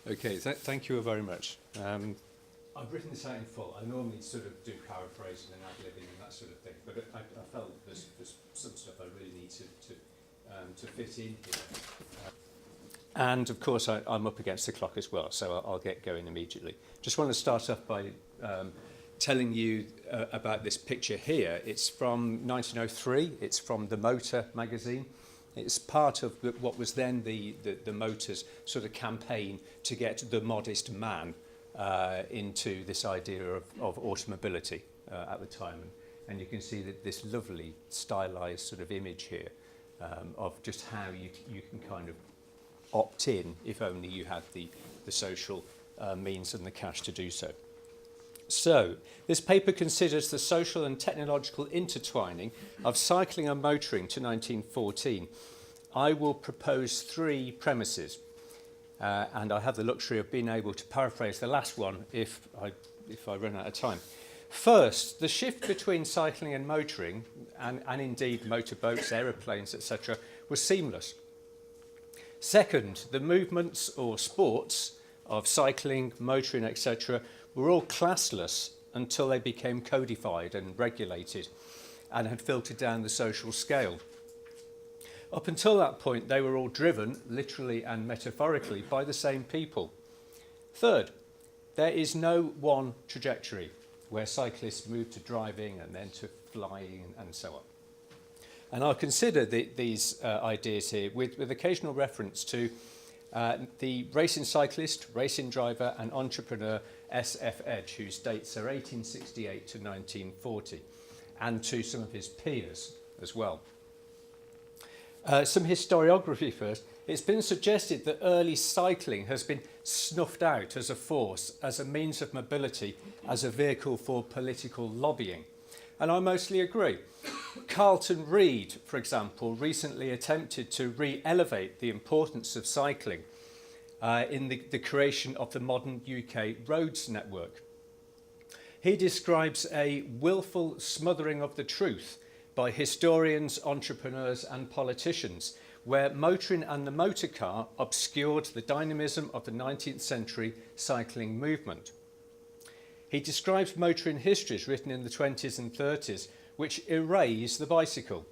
Okay, thank you very much. I've written this out in full. I normally sort of do paraphrasing and ad-libbing and that sort of thing, but I felt there's some stuff I really need to fit in here. And of course, I'm up against the clock as well, so I'll get going immediately. Just want to start off by telling you about this picture here. It's from 1903. It's from the Motor magazine. It's part of what was then the Motor's sort of campaign to get the modest man into this idea of automobility at the time. And you can see that this lovely stylized sort of image here of just how you can kind of opt in if only you had the social means and the cash to do so. So, this paper considers the social and technological intertwining of cycling and motoring to 1914. I will propose three premises, and I have the luxury of being able to paraphrase the last one if I run out of time. First, the shift between cycling and motoring, and indeed motorboats, aeroplanes, etc., was seamless. Second, the movements or sports of cycling, motoring, etc., were all classless until they became codified and regulated and had filtered down the social scale. Up until that point, they were all driven, literally and metaphorically, by the same people. Third, there is no one trajectory where cyclists move to driving and then to flying and so on. And I'll consider these ideas here with occasional reference to the racing cyclist, racing driver and entrepreneur S.F. Edge, whose dates are 1868 to 1940, and to some of his peers as well. Some historiography first. It's been suggested that early cycling has been snuffed out as a force, as a means of mobility, as a vehicle for political lobbying. And I mostly agree. Carlton Reid, for example, recently attempted to re-elevate the importance of cycling in the creation of the modern UK roads network. He describes a wilful smothering of the truth by historians, entrepreneurs and politicians, where motoring and the motor car obscured the dynamism of the 19th century cycling movement. He describes motoring histories written in the 20s and 30s, which erase the bicycle.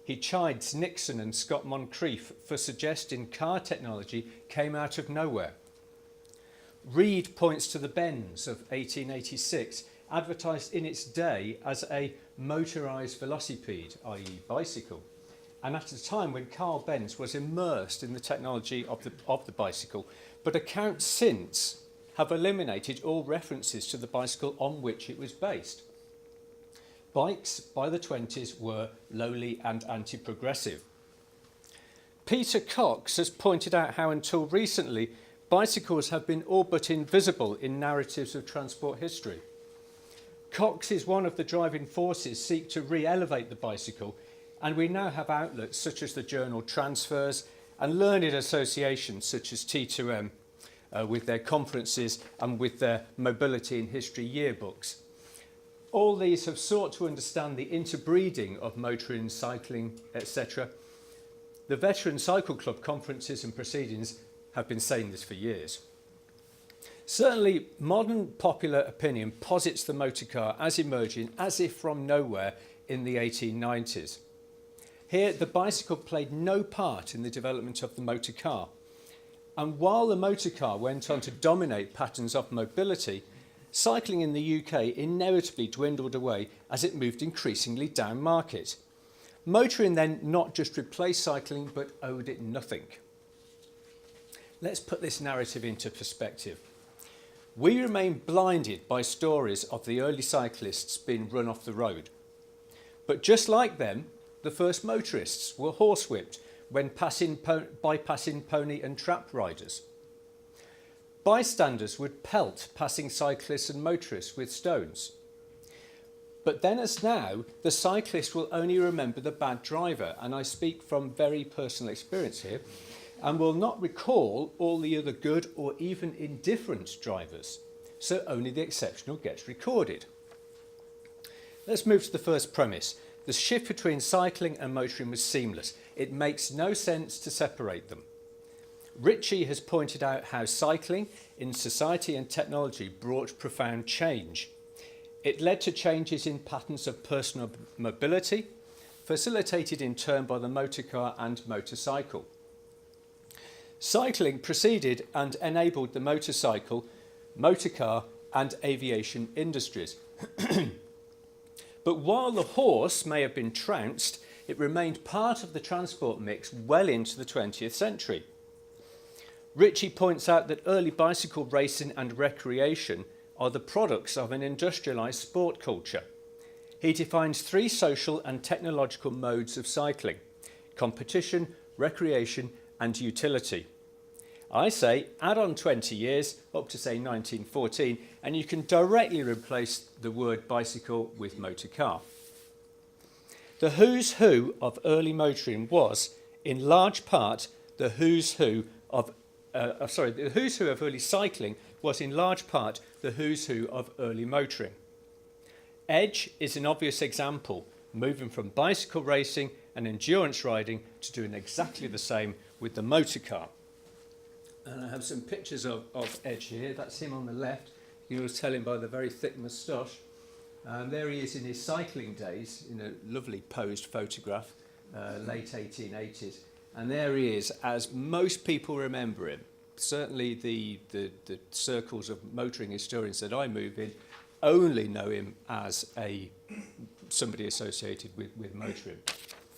He chides Nixon and Scott Moncrief for suggesting car technology came out of nowhere. Reid points to the Benz of 1886, advertised in its day as a motorized velocipede, i.e. bicycle, and at a time when Carl Benz was immersed in the technology of the bicycle, but accounts since have eliminated all references to the bicycle on which it was based. Bikes by the 20s were lowly and anti-progressive. Peter Cox has pointed out how until recently bicycles have been all but invisible in narratives of transport history. Cox is one of the driving forces seek to re-elevate the bicycle, and we now have outlets such as the journal Transfers and learned associations such as T2M with their conferences and with their mobility and history yearbooks. All these have sought to understand the interbreeding of motoring, cycling, etc. The Veteran Cycle Club conferences and proceedings have been saying this for years. Certainly, modern popular opinion posits the motor car as emerging as if from nowhere in the 1890s. Here, the bicycle played no part in the development of the motor car. And while the motor car went on to dominate patterns of mobility, cycling in the UK inevitably dwindled away as it moved increasingly down market. Motoring then not just replaced cycling, but owed it nothing. Let's put this narrative into perspective. We remain blinded by stories of the early cyclists being run off the road. But just like them, the first motorists were horsewhipped when bypassing pony and trap riders. Bystanders would pelt passing cyclists and motorists with stones. But then as now, the cyclist will only remember the bad driver, and I speak from very personal experience here, and will not recall all the other good or even indifferent drivers, so only the exceptional gets recorded. Let's move to the first premise. The shift between cycling and motoring was seamless. It makes no sense to separate them. Ritchie has pointed out how cycling in society and technology brought profound change. It led to changes in patterns of personal mobility, facilitated in turn by the motor car and motorcycle. Cycling preceded and enabled the motorcycle, motor car and aviation industries. But while the horse may have been trounced, it remained part of the transport mix well into the 20th century. Ritchie points out that early bicycle racing and recreation are the products of an industrialised sport culture. He defines 3 social and technological modes of cycling: competition, recreation and utility. I say add on 20 years, up to say 1914, and you can directly replace the word bicycle with motor car. The who's who of early motoring was, in large part, the who's who of early cycling was in large part the who's who of early motoring. Edge is an obvious example, moving from bicycle racing and endurance riding to doing exactly the same with the motor car. And I have some pictures of Edge here. That's him on the left. You can tell him by the very thick moustache. There he is in his cycling days, in a lovely posed photograph, late 1880s. And there he is, as most people remember him. Certainly the circles of motoring historians that I move in only know him as somebody associated with motoring.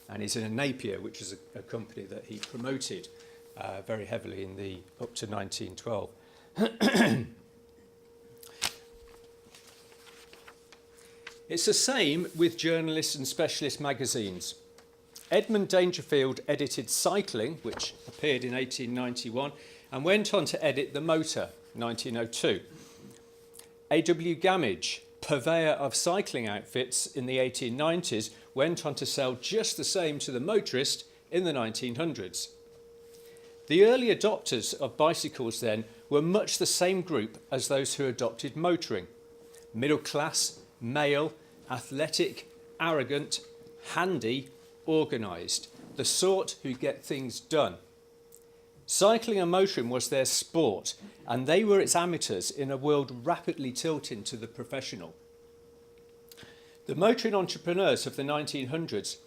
And he's in a Napier, which is a company that he promoted very heavily in up to 1912. It's the same with journalists and specialist magazines. Edmund Dangerfield edited Cycling, which appeared in 1891, and went on to edit The Motor, 1902. A.W. Gamage, purveyor of cycling outfits in the 1890s, went on to sell just the same to the motorist in the 1900s. The early adopters of bicycles then were much the same group as those who adopted motoring: middle class, male, athletic, arrogant, handy, organised, the sort who get things done. Cycling and motoring was their sport, and they were its amateurs in a world rapidly tilting to the professional. The motoring entrepreneurs of the 1900s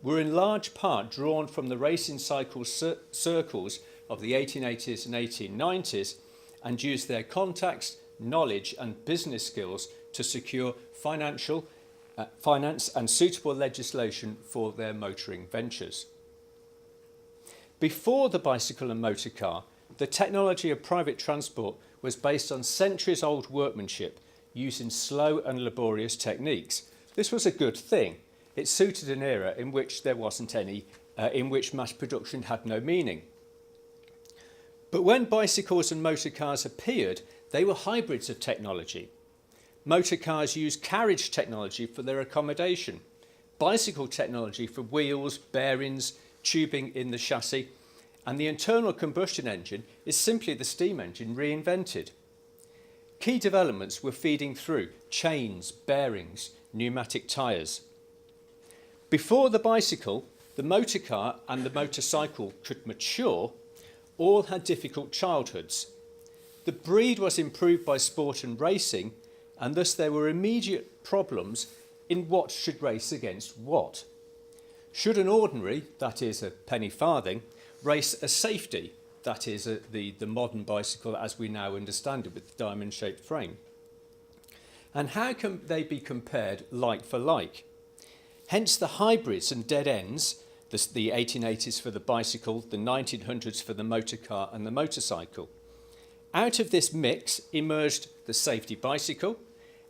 were in large part drawn from the racing cycle circles of the 1880s and 1890s and used their contacts, knowledge and business skills to secure finance and suitable legislation for their motoring ventures. Before the bicycle and motor car, the technology of private transport was based on centuries-old workmanship using slow and laborious techniques. This was a good thing. It suited an era in which there wasn't any, in which mass production had no meaning. But when bicycles and motor cars appeared, they were hybrids of technology. Motor cars used carriage technology for their accommodation, bicycle technology for wheels, bearings, tubing in the chassis, and the internal combustion engine is simply the steam engine reinvented. Key developments were feeding through: chains, bearings, pneumatic tyres. Before the bicycle, the motor car and the motorcycle could mature, all had difficult childhoods. The breed was improved by sport and racing, and thus there were immediate problems in what should race against what. Should an ordinary, that is a penny farthing, race a safety, that is the modern bicycle as we now understand it with the diamond-shaped frame? And how can they be compared like for like? Hence the hybrids and dead ends, the 1880s for the bicycle, the 1900s for the motor car and the motorcycle. Out of this mix emerged the safety bicycle,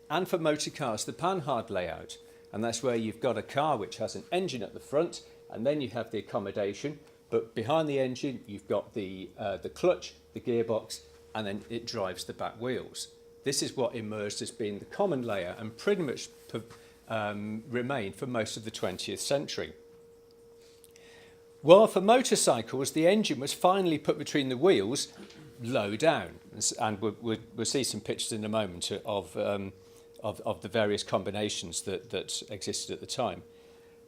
and for motor cars the panhard layout, and that's where you've got a car which has an engine at the front, and then you have the accommodation, but behind the engine you've got the clutch, the gearbox, and then it drives the back wheels. This is what emerged as being the common layout and pretty much remained for most of the 20th century. While for motorcycles the engine was finally put between the wheels, low down, and we'll see some pictures in a moment of the various combinations that existed at the time.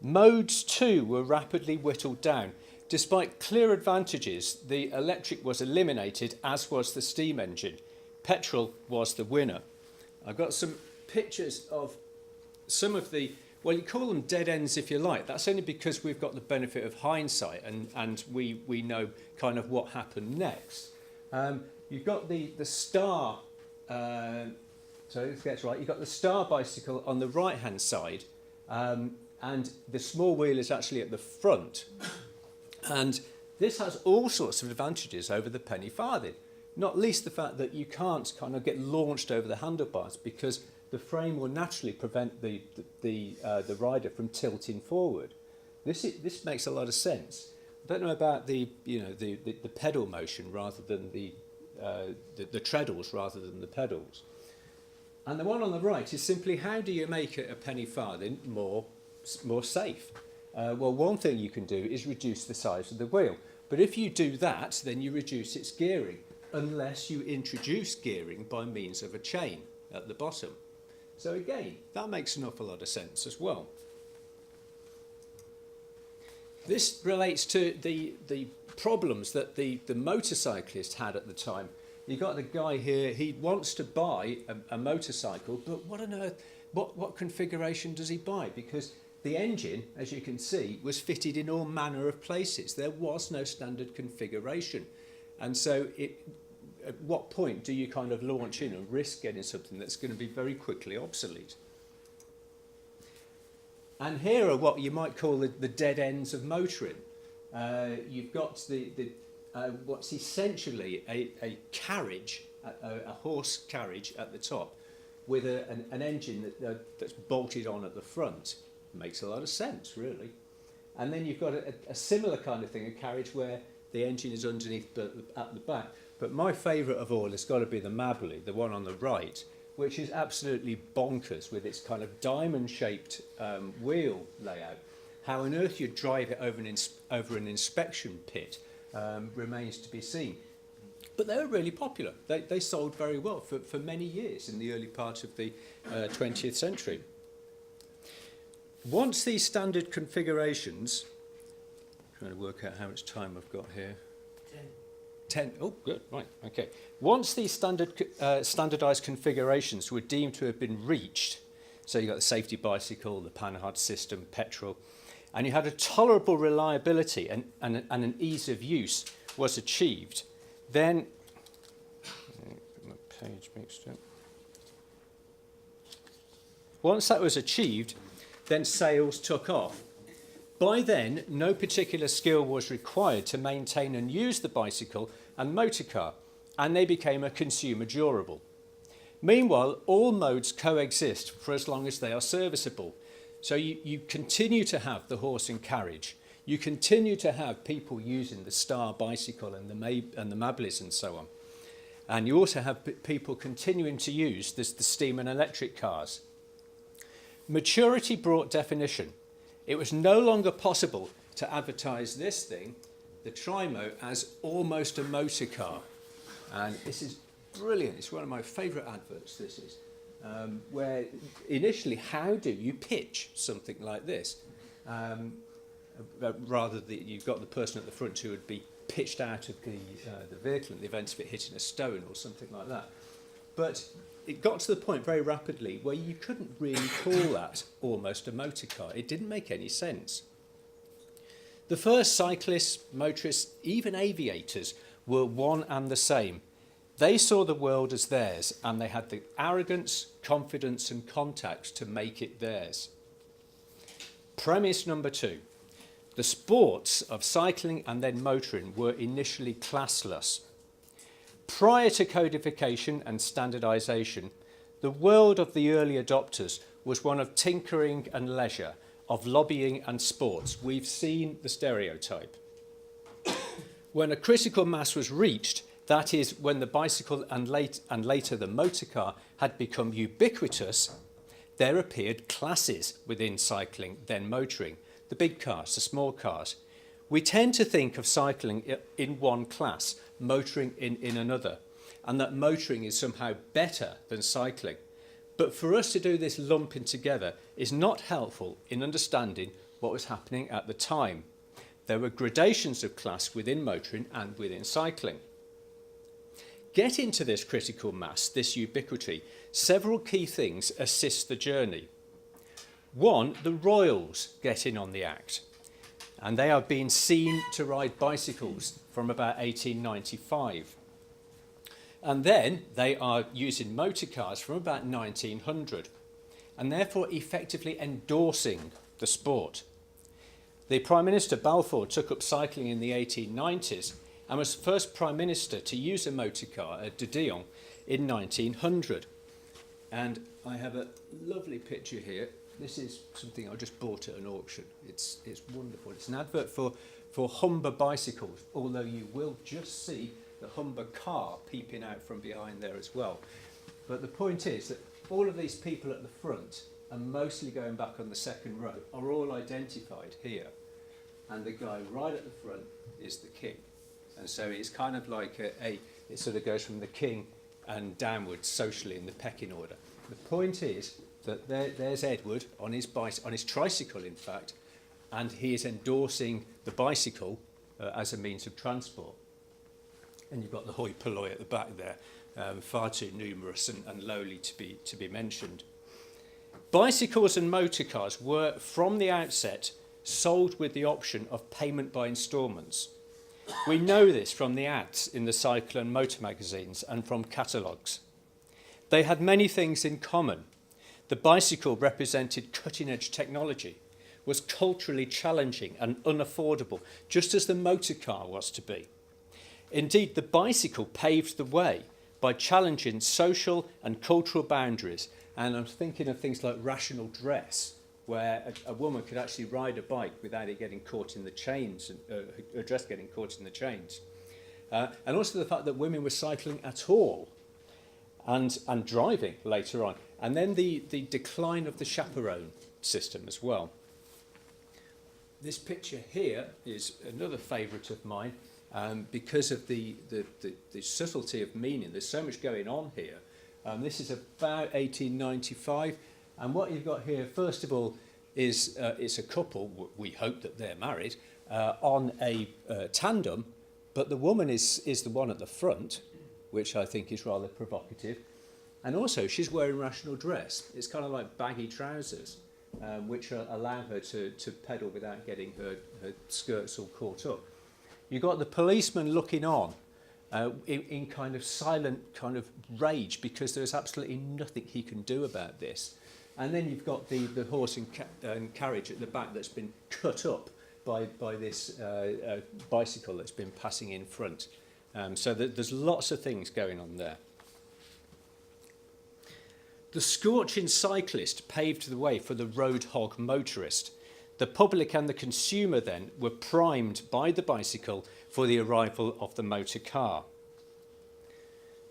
Modes too were rapidly whittled down. Despite clear advantages, the electric was eliminated, as was the steam engine. Petrol was the winner. I've got some pictures of some of the, well, you call them dead ends if you like. That's only because we've got the benefit of hindsight and we know kind of what happened next. You've got the star, so let's get it right. You've got the star bicycle on the right-hand side, and the small wheel is actually at the front. And this has all sorts of advantages over the penny farthing, not least the fact that you can't kind of get launched over the handlebars because the frame will naturally prevent the rider from tilting forward. This makes a lot of sense. I don't know about the pedal motion rather than the treadles rather than the pedals. And the one on the right is simply how do you make a penny farthing more safe? Well, one thing you can do is reduce the size of the wheel. But if you do that, then you reduce its gearing, unless you introduce gearing by means of a chain at the bottom. So again, that makes an awful lot of sense as well. This relates to the problems that the motorcyclist had at the time. You've got the guy here, he wants to buy a motorcycle, but what on earth, what configuration does he buy? Because the engine, as you can see, was fitted in all manner of places. There was no standard configuration. And so at what point do you kind of launch in and risk getting something that's going to be very quickly obsolete? And here are what you might call the dead ends of motoring. You've got what's essentially a carriage, a horse carriage at the top, with an engine that's bolted on at the front. Makes a lot of sense, really. And then you've got a similar kind of thing, a carriage where the engine is underneath but at the back. But my favourite of all has got to be the Mabley, the one on the right, which is absolutely bonkers with its kind of diamond-shaped wheel layout. How on earth you drive it over an inspection pit remains to be seen. But they were really popular. They sold very well for many years in the early part of the 20th century. Once these standard configurations, I'm trying to work out how much time I've got here. 10. Oh, good, right, okay. Once these standardised configurations were deemed to have been reached, so you got the safety bicycle, the Panhard system, petrol, and you had a tolerable reliability and an ease of use was achieved, then, my page mixed up. Once that was achieved, then sales took off. By then, no particular skill was required to maintain and use the bicycle and motor car, and they became a consumer durable. Meanwhile, all modes coexist for as long as they are serviceable. So you continue to have the horse and carriage. You continue to have people using the Star bicycle and the Mableys and so on. And you also have people continuing to use the steam and electric cars. Maturity brought definition. It was no longer possible to advertise this thing, the Trimo, as almost a motor car. And this is brilliant. It's one of my favourite adverts, this is. Where initially, how do you pitch something like this? Rather than you've got the person at the front who would be pitched out of the vehicle in the event of it hitting a stone or something like that. But it got to the point very rapidly where you couldn't really call that almost a motor car. It didn't make any sense. The first cyclists, motorists, even aviators were one and the same. They saw the world as theirs, and they had the arrogance, confidence and contacts to make it theirs. Premise number 2. The sports of cycling and then motoring were initially classless. Prior to codification and standardisation, the world of the early adopters was one of tinkering and leisure, of lobbying and sports. We've seen the stereotype. When a critical mass was reached, that is, when the bicycle and later the motor car had become ubiquitous, there appeared classes within cycling, then motoring, the big cars, the small cars. We tend to think of cycling in one class, motoring in another, and that motoring is somehow better than cycling. But for us to do this lumping together is not helpful in understanding what was happening at the time. there were gradations of class within motoring and within cycling. Getting to this critical mass, this ubiquity, several key things assist the journey. One, the royals get in on the act, and they are being seen to ride bicycles from about 1895. And then they are using motor cars from about 1900, and therefore effectively endorsing the sport. The Prime Minister Balfour took up cycling in the 1890s and was the first Prime Minister to use a motor car at de Dion in 1900. And I have a lovely picture here. This is something I just bought at an auction. It's wonderful. It's an advert for Humber bicycles, although you will just see the Humber car peeping out from behind there as well. But the point is that all of these people at the front, and mostly going back on the second row, are all identified here. And the guy right at the front is the king. And so it's kind of like it sort of goes from the king and downwards socially in the pecking order. The point is that there's Edward on his tricycle, in fact, and he is endorsing the bicycle as a means of transport. And you've got the hoi polloi at the back there, far too numerous and lowly to be mentioned. Bicycles and motor cars were, from the outset, sold with the option of payment by instalments. We know this from the ads in the cycle and motor magazines and from catalogues. They had many things in common. The bicycle represented cutting-edge technology, was culturally challenging and unaffordable, just as the motor car was to be. Indeed, the bicycle paved the way by challenging social and cultural boundaries, and I'm thinking of things like rational dress, where a woman could actually ride a bike without it getting caught in the chains, her dress getting caught in the chains. And also the fact that women were cycling at all and driving later on. And then the decline of the chaperone system as well. This picture here is another favourite of mine because of the subtlety of meaning. There's so much going on here. This is about 1895. And what you've got here, first of all, is it's a couple, we hope that they're married, on a tandem, but the woman is the one at the front, which I think is rather provocative. And also, she's wearing rational dress. It's kind of like baggy trousers, which allow her to pedal without getting her skirts all caught up. You've got the policeman looking on in kind of silent kind of rage because there's absolutely nothing he can do about this. And then you've got the horse and carriage at the back that's been cut up by this bicycle that's been passing in front. So there's lots of things going on there. The scorching cyclist paved the way for the road hog motorist. The public and the consumer then were primed by the bicycle for the arrival of the motor car.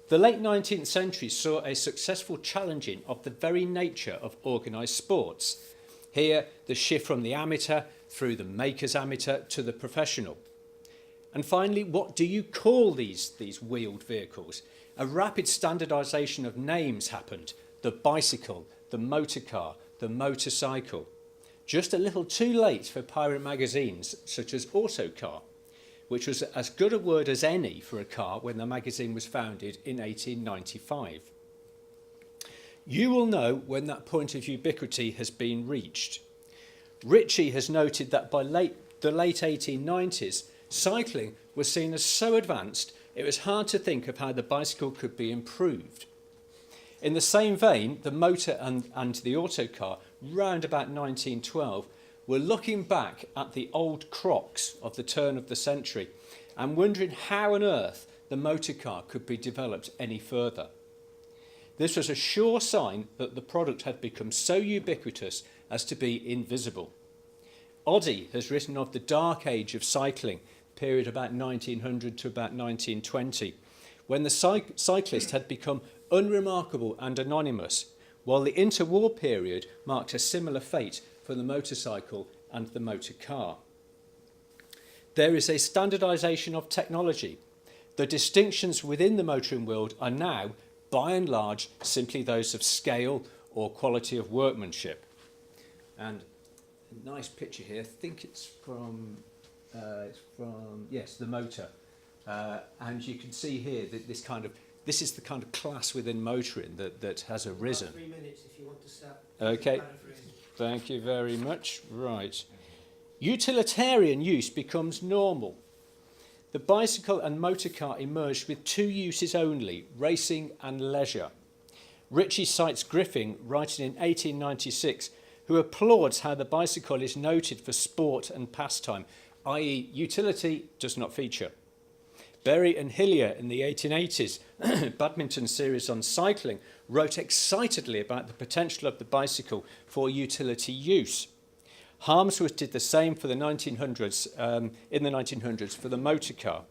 The late 19th century saw a successful challenging of the very nature of organised sports. Here, the shift from the amateur through the maker's amateur to the professional. And finally, what do you call these wheeled vehicles? A rapid standardisation of names happened. The bicycle, the motor car, the motorcycle. Just a little too late for pirate magazines such as Autocar, which was as good a word as any for a car when the magazine was founded in 1895. You will know when that point of ubiquity has been reached. Ritchie has noted that by the late 1890s, cycling was seen as so advanced it was hard to think of how the bicycle could be improved. In the same vein, the motor and the autocar, round about 1912, were looking back at the old crocs of the turn of the century and wondering how on earth the motor car could be developed any further. This was a sure sign that the product had become so ubiquitous as to be invisible. Oddie has written of the dark age of cycling, period about 1900 to about 1920, when the cyclist had become unremarkable and anonymous, while the interwar period marked a similar fate for the motorcycle and the motor car. There is a standardisation of technology. The distinctions within the motoring world are now, by and large, simply those of scale or quality of workmanship. And a nice picture here, I think it's from it's from, yes, the motor. And you can see here that this is the kind of class within motoring that has arisen. 3 minutes if you want to start. Okay, thank you very much. Right. Utilitarian use becomes normal. The bicycle and motor car emerged with two uses only, racing and leisure. Ritchie cites Griffin, writing in 1896, who applauds how the bicycle is noted for sport and pastime, i.e. utility does not feature. Berry and Hillier in the 1880s, badminton series on cycling, wrote excitedly about the potential of the bicycle for utility use. Harmsworth did the same for the 1900s, in the 1900s for the motor car.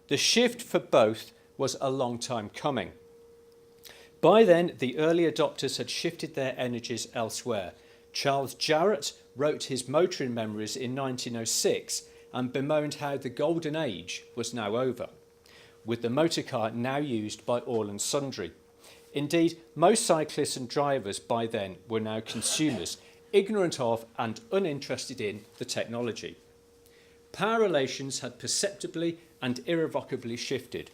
The shift for both was a long time coming. By then, the early adopters had shifted their energies elsewhere. Charles Jarrett wrote his motoring memoirs in 1906 and bemoaned how the golden age was now over, with the motor car now used by all and sundry. Indeed, most cyclists and drivers by then were now consumers, ignorant of and uninterested in the technology. Power relations had perceptibly and irrevocably shifted.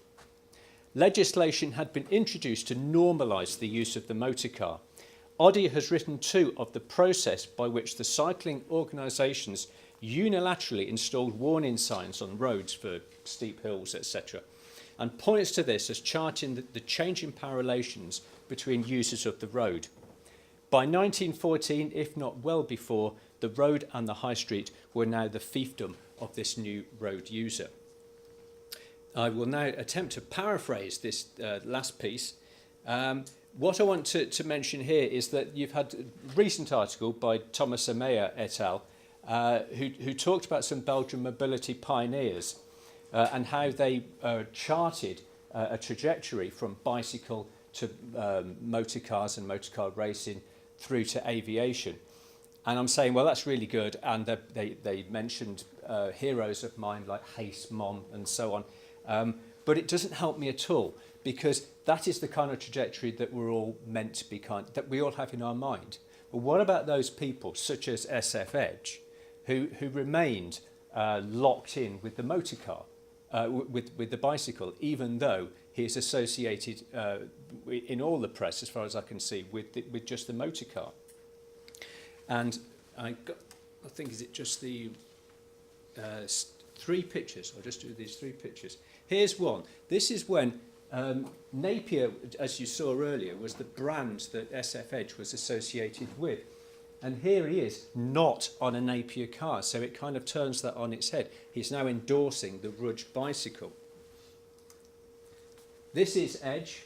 Legislation had been introduced to normalise the use of the motor car. Oddie has written too of the process by which the cycling organisations unilaterally installed warning signs on roads for steep hills, etc., and points to this as charting the change in power relations between users of the road. By 1914, if not well before, the road and the high street were now the fiefdom of this new road user. I will now attempt to paraphrase this last piece. What I want to mention here is that you've had a recent article by Thomas Amaya et al. Who talked about some Belgian mobility pioneers and how they charted a trajectory from bicycle to motor cars and motor car racing through to aviation. And I'm saying, well, that's really good. And they mentioned heroes of mine like Hayes, Mom, and so on. But it doesn't help me at all, because that is the kind of trajectory that we're all meant to be that we all have in our mind. But what about those people, such as SF Edge, who remained locked in with the motor car, with the bicycle, even though he is associated in all the press, as far as I can see, with just the motor car? And I think, is it just the 3 pictures? I'll just do these 3 pictures. Here's one. This is when Napier, as you saw earlier, was the brand that SF Edge was associated with. And here he is, not on a Napier car, so it kind of turns that on its head. He's now endorsing the Rudge bicycle. This is Edge.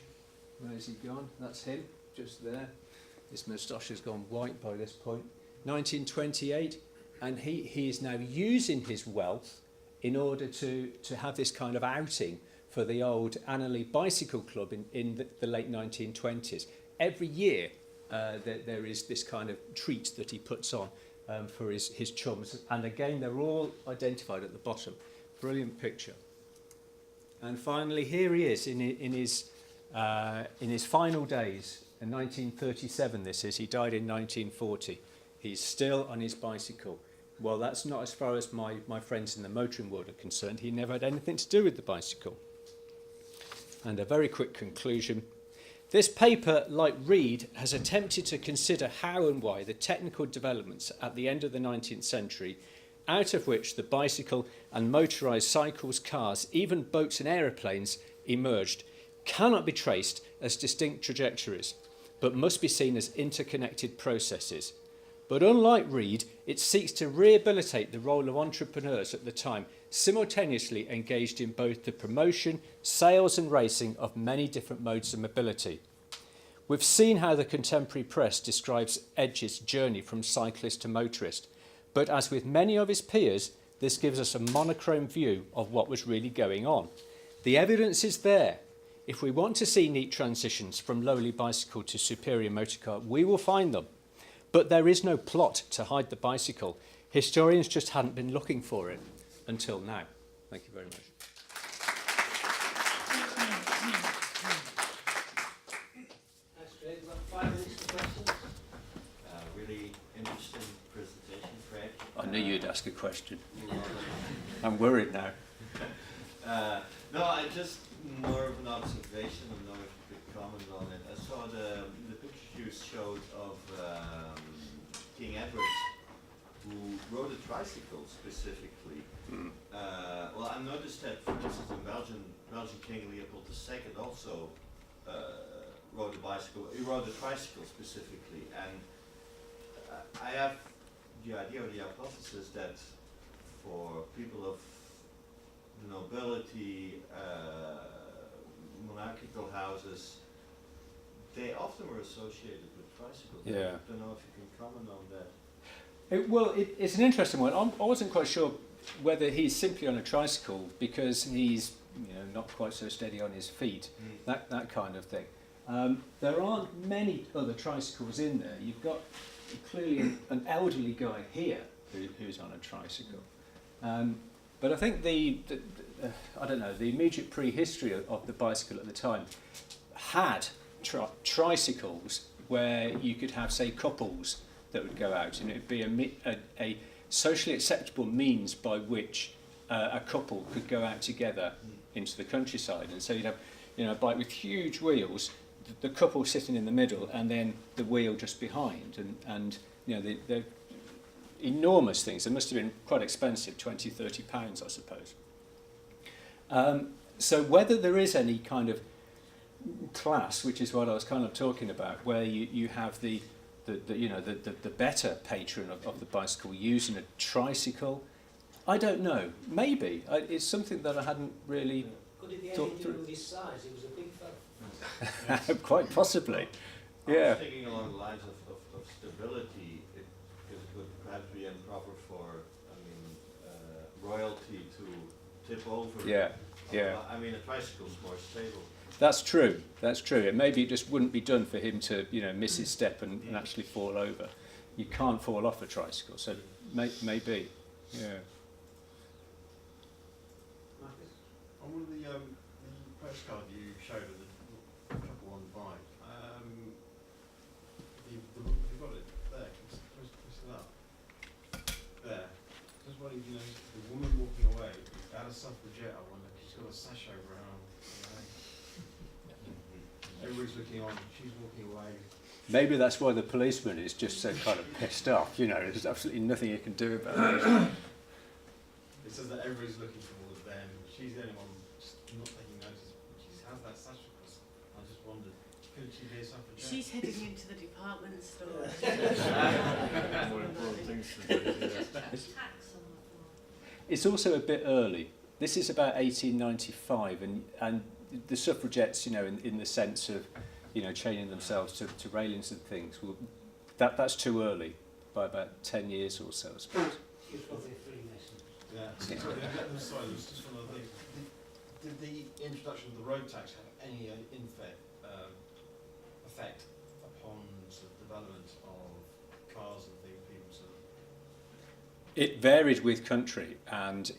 Where has he gone? That's him, just there. His moustache has gone white by this point. 1928, and he is now using his wealth in order to have this kind of outing for the old Annerley Bicycle Club in the late 1920s. Every year, there is this kind of treat that he puts on for his chums, and again they're all identified at the bottom. Brilliant picture. And finally, here he is in his final days. In 1937, this is. He died in 1940. He's still on his bicycle. Well, that's not as far as my friends in the motoring world are concerned. He never had anything to do with the bicycle. And a very quick conclusion. This paper, like Reid, has attempted to consider how and why the technical developments at the end of the 19th century, out of which the bicycle and motorised cycles, cars, even boats and aeroplanes emerged, cannot be traced as distinct trajectories, but must be seen as interconnected processes. But unlike Reid, it seeks to rehabilitate the role of entrepreneurs at the time, simultaneously engaged in both the promotion, sales and racing of many different modes of mobility. We've seen how the contemporary press describes Edge's journey from cyclist to motorist, but as with many of his peers, this gives us a monochrome view of what was really going on. The evidence is there. If we want to see neat transitions from lowly bicycle to superior motorcar, we will find them. But there is no plot to hide the bicycle. Historians just hadn't been looking for it until now. Thank you very much. That's great. We've got 5 minutes for questions. Really interesting presentation, Fred. I knew you'd ask a question. I'm worried now. No, I just more of an observation. I don't know if you could comment on it. I saw the pictures you showed of King Edward, who rode a tricycle specifically. Well, I noticed that, for instance, in Belgium King Leopold II also rode a bicycle. He rode a tricycle specifically, and I have the idea or the hypothesis that for people of the nobility, monarchical houses, they often were associated with tricycles. Yeah. I don't know if you can comment on that. It's an interesting one. I wasn't quite sure whether he's simply on a tricycle because he's not quite so steady on his feet, that kind of thing. There aren't many other tricycles in there. You've got clearly an elderly guy here who's on a tricycle. But I think I don't know, the immediate prehistory of the bicycle at the time had tricycles where you could have, say, couples that would go out, and it would be a socially acceptable means by which a couple could go out together into the countryside. And so you'd have a bike with huge wheels, the couple sitting in the middle, and then the wheel just behind. And they're enormous things. They must have been quite expensive, £20–30, I suppose. So whether there is any kind of class, which is what I was kind of talking about, where you have the better patron of the bicycle using a tricycle, I don't know. Maybe it's something that I hadn't really Could it be thought anything to through. do with his size? He was a big fella. Quite possibly. I Yeah. was thinking along the lines of stability. It could perhaps be improper for, royalty to tip over. Yeah. Yeah. I mean, a tricycle's more stable. That's true. That's true. And maybe it just wouldn't be done for him to, miss his step and actually fall over. You can't fall off a tricycle, so maybe. Yeah. Marcus? On one of the postcard you showed of the couple on the bike, you've got it there. Push it up. There. Just wondering, the woman walking away, that a suffragette, I wonder, she's got a sash over her arm. Everybody's looking on, she's walking away. Maybe that's why the policeman is just so kind of pissed off. There's absolutely nothing you can do about it. It says that everybody's looking towards them. She's the only one just not taking notice. She has that sash across. I just wondered, couldn't she be a suffragette? She's heading into the department store. More important things to do. Tax on the floor. It's also a bit early. This is about 1895, and the suffragettes, in the sense of, chaining themselves to railings and things, well, that's too early by about 10 years or so, I suppose. He was probably a Freemason. Yeah. Sorry, there was just one other thing. Did the introduction of the road tax have any effect upon sort of development of cars and things? It varied with country, and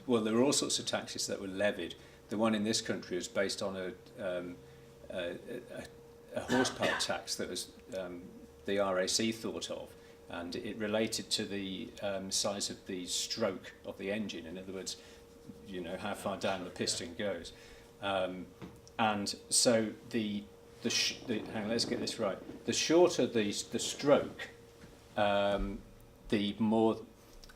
there were all sorts of taxes that were levied. The one in this country was based on a horsepower tax that was the RAC thought of, and it related to the size of the stroke of the engine. In other words, how far down the piston goes. And so hang on, let's get this right. The shorter the stroke, the more.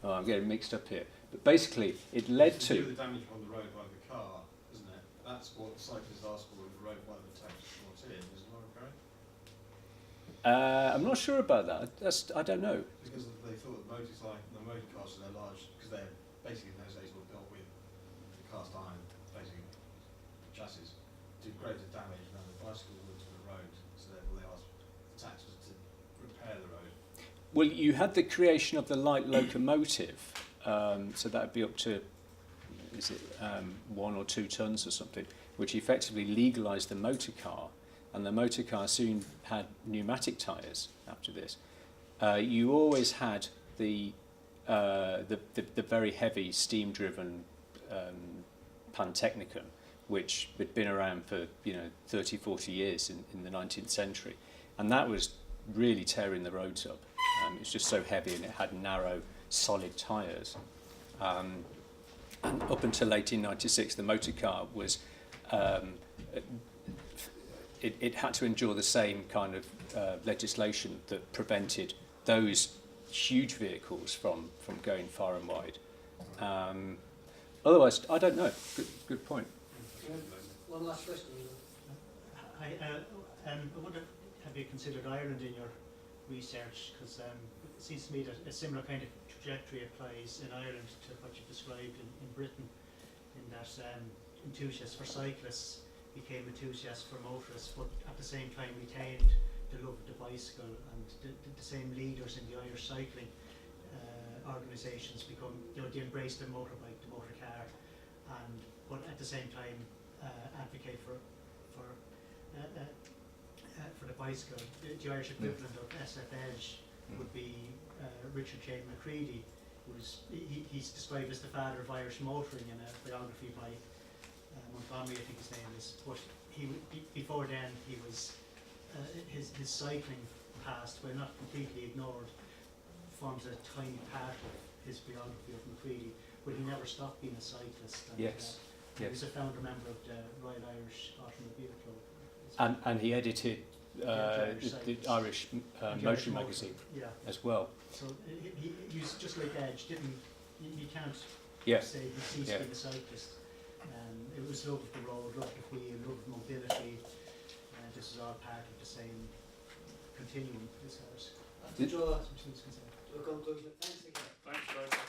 Oh, I'm getting mixed up here. But basically, it led It's to do to. with the damage on the road by the car, isn't it? That's what cyclists ask for with the road by the tax is brought in, isn't that correct? I'm not sure about that. I don't know. Because they thought the motor cars are large, because they're basically in those days were built with the cast iron, basically chassis, did greater damage than the bicycle would to the road. So therefore they asked the tax was to repair the road. Well, you had the creation of the light locomotive, so that would be up to, 1 or 2 tons or something, which effectively legalised the motor car, and the motor car soon had pneumatic tyres after this. You always had the very heavy steam-driven Pantechnicon, which had been around for 30, 40 years in the 19th century, and that was really tearing the roads up. It was just so heavy, and it had narrow, solid tyres. And up until 1896, the motor car was it had to endure the same kind of legislation that prevented those huge vehicles from going far and wide. Otherwise, I don't know. Good point. One last question. I wonder, have you considered Ireland in your research? Because it seems to me that a similar kind of trajectory applies in Ireland to what you described in Britain, in that enthusiasts for cyclists became enthusiasts for motorists, but at the same time retained the love of the bicycle, and the same leaders in the Irish cycling organisations become, they embrace the motorbike, the motor car, and but at the same time advocate for the bicycle. The Irish equivalent of SF Edge would be Richard J. Macready, he's described as the father of Irish motoring in a biography by Montgomery, I think his name is. But before then, he was his cycling past, while not completely ignored, forms a tiny part of his biography of Macready. But he never stopped being a cyclist. And, Yes. He was a founder member of the Royal Irish Automobile Club. And he edited the Irish Motor magazine as well. So he was just like Edge, you can't Yeah. say he ceased being a cyclist. It was love of the road, love of the wheel, love of mobility. This is all part of the same continuum as far as To draw concerned. to a conclusion. Thanks again. Thanks, guys.